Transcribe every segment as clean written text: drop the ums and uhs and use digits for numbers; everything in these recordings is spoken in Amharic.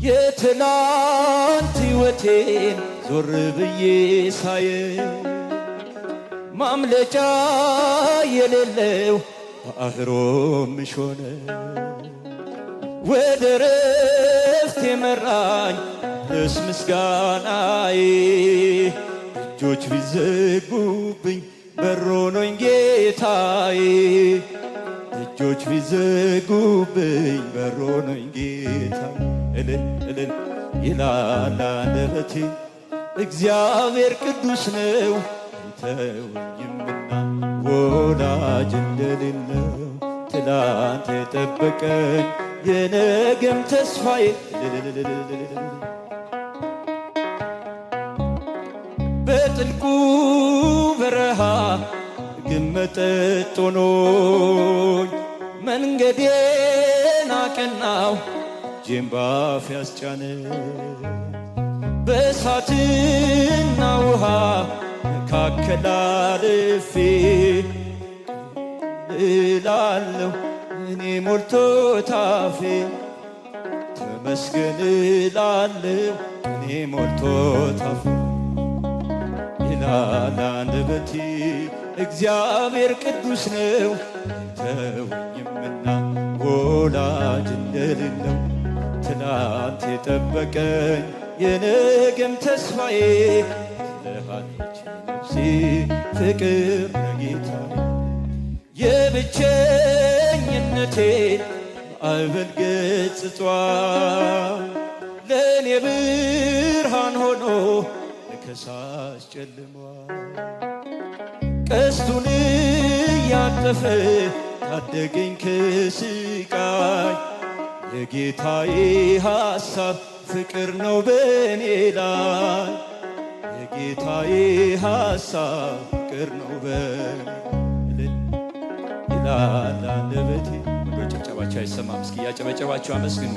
የትናንት ሕይወቴን ዞር ብዬ ሳየ ማምለጫ የሌለው ባህሮ ምሾነ ወደ ረፍት የመራኝ ደስ ምስጋናዬ እጆች ቢዘጉብኝ በሮኖኝ ጌታዬ እጆች ቢዘጉብኝ በሮኖኝ ጌታዬ እልል እልል ይላል አንደበቴ እግዚአብሔር ቅዱስ ነው አይተወኝምና ወዳጅ እንደሌለው ትላንት የጠበቀኝ የነገም ተስፋዬ በጥልቁ በረሃ ግን መጠጥ ሆኖኝ መንገዴን አቀናው እጄን ባፌ ያስጫነ በእሳትና ውሃ መካከል አልፌ እላለሁ እኔ ሞልቶት አፌ ተመስገን እላለሁ እኔ ሞልቶት አፌ ይላል አንደበቴ እግዚአብሔር ቅዱስ ነው አይተወኝምና ወላጅ እንደሌለው ትናንት የጠበቀኝ የነገም ተስፋዬ ስለሃለች ነፍሴ ፍቅር ለጌታዬ የብቸኝነቴን ማዕበል ገጽጿል ለእኔ ብርሃን ሆኖ ለከሳሽ ጨልሟል ቀስቱን እያጠፈ ታደገኝ ከስቃይ የጌታዬ ሐሳብ ፍቅር ነው በእኔ ላይ የጌታዬ ሐሳብ ፍቅር ነው በእኔ ይላል አንደበቴ። ጭብጨባችሁ አይሰማም? እስኪ ያጨበጨባችሁ አመስግኑ።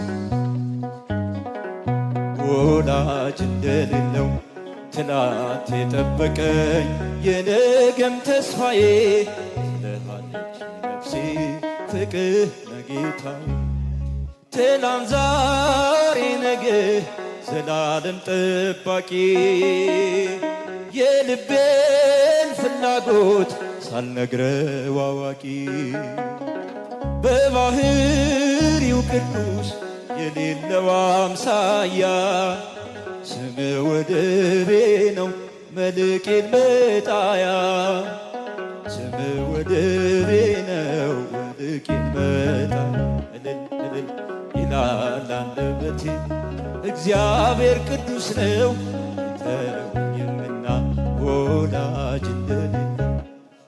ወላጅ እንደሌለው ትናንት የጠበቀኝ የነገም ተስፋዬ ስለሃለች ነፍሴ ፍቅር ለጌታዬ ትላንት ዛሬ ነገ ዘላለም ጠባቂ የልቤን ፍላጎት ሳልነግረው አዋቂ በባህሪው ቅዱስ የሌለው አምሳያ ስም ወደቤ ነው መልቄን መጣያ ስም ወደቤ ነው መልቄን መጣያ እልል እልል ይላል አንደበቴ እግዚአብሔር ቅዱስ ነው አይተወኝምና ወዳጅ እንደሌለው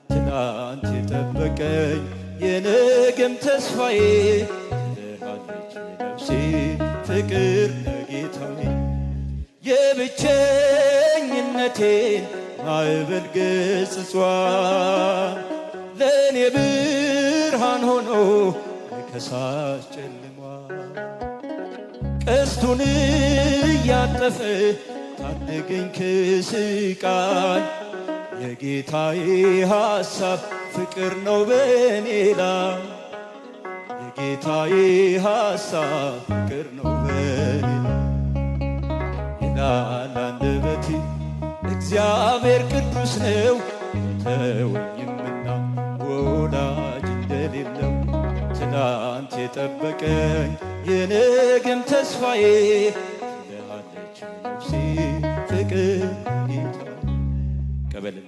ትናንት የጠበቀኝ የነገም ተስፋዬ ስለሃለች ነፍሴ ፍቅር ለጌታዬ የብቸኝነቴን ማዕበል ገጽጿል ለእኔ ብርሃን ሆኖ ለከሳሽ ጨልሟል ቀስቱን እያጠፈ ታደገኝ ከስቃይ የጌታዬ ሐሳብ ፍቅር ነው በእኔ ላይ የጌታዬ ሐሳብ ፍቅር ነው በእኔ ላይ ይላል አንደበቴ እግዚአብሔር ቅዱስ ነው አይተወኝምና ወዳጅ እንደሌለው ትናንት የጠበቀኝ የነገም ተስፋዬ ስለሃለች ነፍሴ ፍቅር ጌታዬ ቀበልን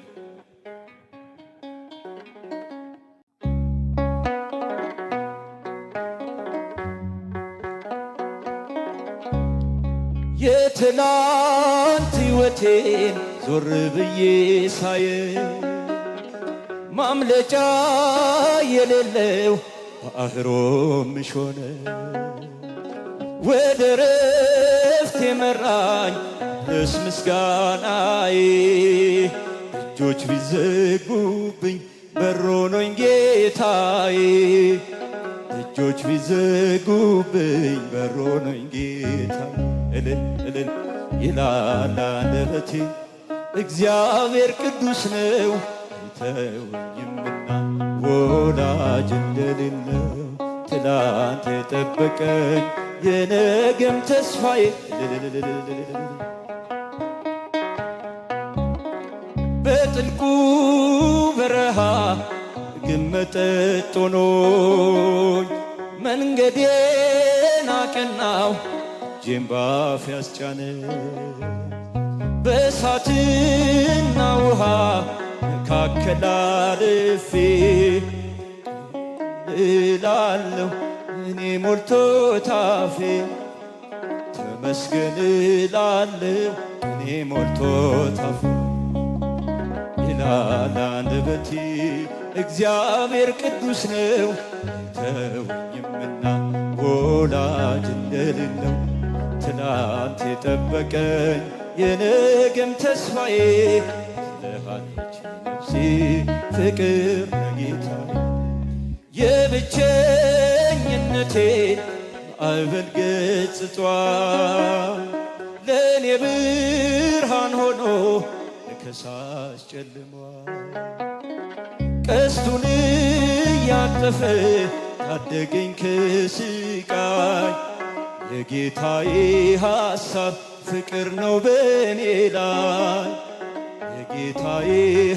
የትናንት ሕይወቴን ዞር ብዬ ሳየ ማምለጫ የሌለው ባህሮ ምሾነ ወደ ረፍት የመራኝ ደስ ምስጋናዬ እጆች ቢዘጉብኝ በሮኖኝ ጌታዬ እጆች ቢዘጉብኝ በሮኖኝ ጌታዬ እልል እልል ይላል አንደበቴ እግዚአብሔር ቅዱስ ነው አይተወኝምና ወዳጅ እንደሌለው ትላንት የጠበቀኝ የነገም ተስፋዬ በጥልቁ በረሃ ግን መጠጥ ሆኖኝ መንገዴን አቀናው እጄን ባፌ ያስጫነ በእሳትና ውሃ መካከል አልፌ እላለሁ እኔ ሞልቶት አፌ ተመስገን እላለሁ እኔ ሞልቶት አፌ ይላል አንደበቴ እግዚአብሔር ቅዱስ ነው ተውኝምና ወላጅ እንደሌለው ትናንት የጠበቀኝ የነገም ተስፋዬ ስለሃለች ነፍሴ ፍቅር ለጌታዬ የብቸኝነቴን ማዕበል ገጽጿል ለእኔ ብርሃን ሆኖ ከሳሽ ጨልሟል ቀስቱን እያጠፈ ታደገኝ ከስቃይ የጌታዬ ሐሳብ ፍቅር ነው በእኔ ላይ የጌታዬ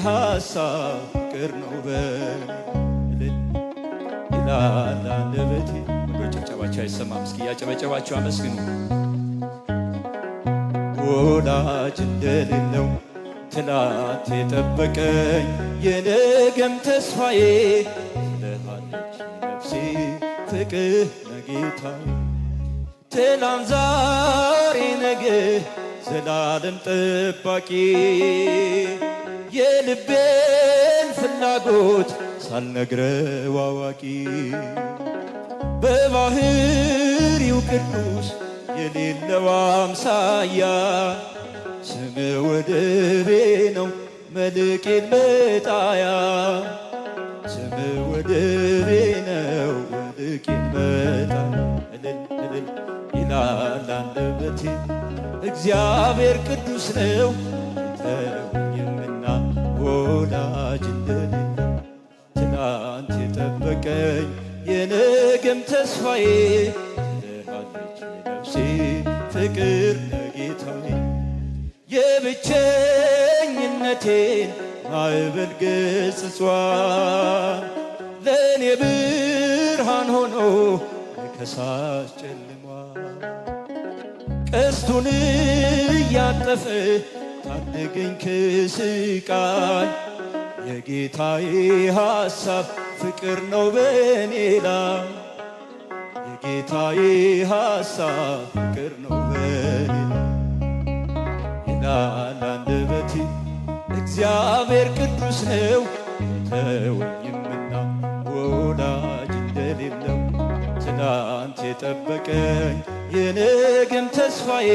ሐሳብ ፍቅር ነው በእኔ ይላል አንደበቴ። ጭብጨባችሁ አይሰማም? እስኪ ያጨበጨባችሁ አመስግኑ። ወላጅ እንደሌለው ትናንት የጠበቀኝ የነገም ተስፋዬ ስለሃለች ነፍሴ ፍቅር ለጌታዬ ትናንት ዛሬ ነገ ዘላለም ጠባቂ የልቤን ፍላጎት ሳልነግረው አዋቂ በባህሪው ቅዱስ የሌለው አምሳያ ስም ወደቤ ነው መልቄን መጣያ ስም ወደቤ ነው መልቄን መጣያ እልል እልል ይላል አንደበቴ እግዚአብሔር ቅዱስ ነው ተውኝምና ወዳጅ እንደሌለው ትናንት የጠበቀኝ የነገም ተስፋዬ ትልሃለች ነፍሴ ፍቅር ለጌታዬ የብቸኝነቴን ማዕበል ገጽጿል ለእኔ ብርሃን ሆኖ ከሳሽ ጨልሟል ቀስቱን እያጠፈ ታደገኝ ከስቃይ የጌታዬ ሐሳብ ፍቅር ነው በእኔ ላይ የጌታዬ ሐሳብ ፍቅር ነው በእኔ ላይ ይላል አንደበቴ እግዚአብሔር ቅዱስ ነው ተውኝምና ወዳጅ እንደሌለው ትናንት የጠበቀኝ የነገም ተስፋዬ